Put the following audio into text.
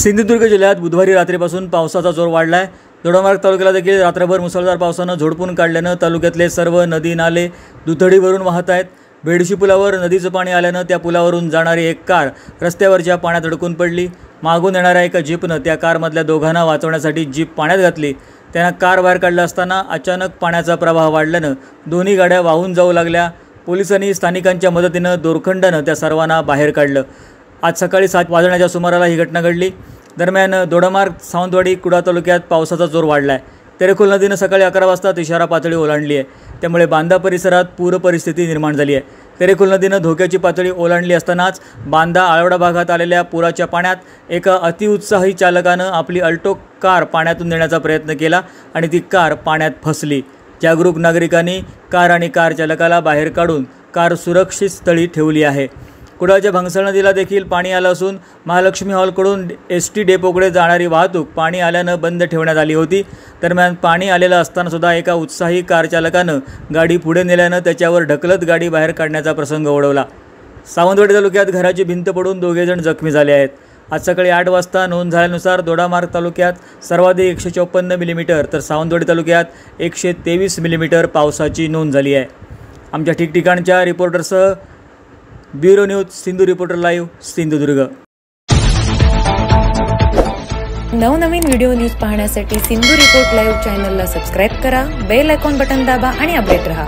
सिंधुदुर्ग जिल्ह्यात बुधवारी रात्रीपासून पावसाचा जोर वाढला आहे। दोडामार्ग तालुक्याला देखील रात्रभर मुसळधार पावसाने झोडपून काढल्याने तालुक्यातले सर्व नदी नाले दुथडीवरून वाहत आहेत। बेडशी पुलावर नदीचं पाणी आल्याने त्या पुलावरून जाणारी एक कार रस्त्यावरच्या पाण्यात अडकून पडली। मागून येणाऱ्या एका जीपने त्या कारमधल्या दोघांना वाचवण्यासाठी जीप पाण्यात घातली। त्यांना कार बाहेर काढलं असताना अचानक पाण्याचा प्रवाह वाढल्याने दोन्ही गाड्या वाहून जाऊ लागल्या। पोलिसांनी स्थानिकांच्या मदतीने दोरखंडाने त्या सर्वांना बाहेर काढलं। आज सकाळी 7 वाजण्याच्या सुमाराला ही घटना घडली। दरम्यान दोडामार्ग सावंतवाडी कुडाळ तालुक्यात पावसाचा जोर वाढला आहे। तेरेखोल नदीने सकाळी 11 वाजता इशारा पातळी ओलांडली आहे। त्यामुळे बांदा परिसरात पूर परिस्थिती निर्माण झाली आहे। तेरेखोल नदीने धोक्याची पातळी ओलांडली असतानाच बांदा आळवडा भागात आलेल्या पुराच्या पाण्यात एका अतिउत्साही चालकाने आपली अल्टो कार पाण्यातून नेण्याचा प्रयत्न केला आणि ती कार पाण्यात फसली। जागरूक नागरिकांनी कार आणि कार चालकाला बाहेर काढून कार सुरक्षित स्थळी ठेवली आहे। कुडाळच्या भंगसळ नदीला देखील पाणी आलं असून महालक्ष्मी हॉलकडून एसटी डेपोकडे जाणारी वाहतूक पाणी आल्याने बंद ठेवण्यात आली होती। दरम्यान पाणी आलेलं असताना सुद्धा एका उत्साही कार चालकाने गाडी पुढे नेल्याने त्याच्यावर ढकलत गाडी बाहेर काढण्याचा प्रसंग ओढवला। सावंतवाडी तालुक्यात घराची भिंत पडून 2 जण जखमी झाले आहेत। आज सकाळी 8 वाजता नोंद झाल्यानुसार दोडामार्ग तालुक्यात सर्वाधिक 154 मिलीमीटर तर सावंतवाडी तालुक्यात 123 मिलीमीटर पावसाची नोंद झाली आहे। आमच्या ठिकठिकाणच्या रिपोर्टरसह bureau news Sindhu reporter live Sindhudurg. नवनवीन व्हिडिओ न्यूज पाहण्यासाठी सिंधू रिपोर्ट लाईव्ह चॅनलला सबस्क्राइब करा, बेल आयकॉन बटन दाबा आणि अपडेट रहा।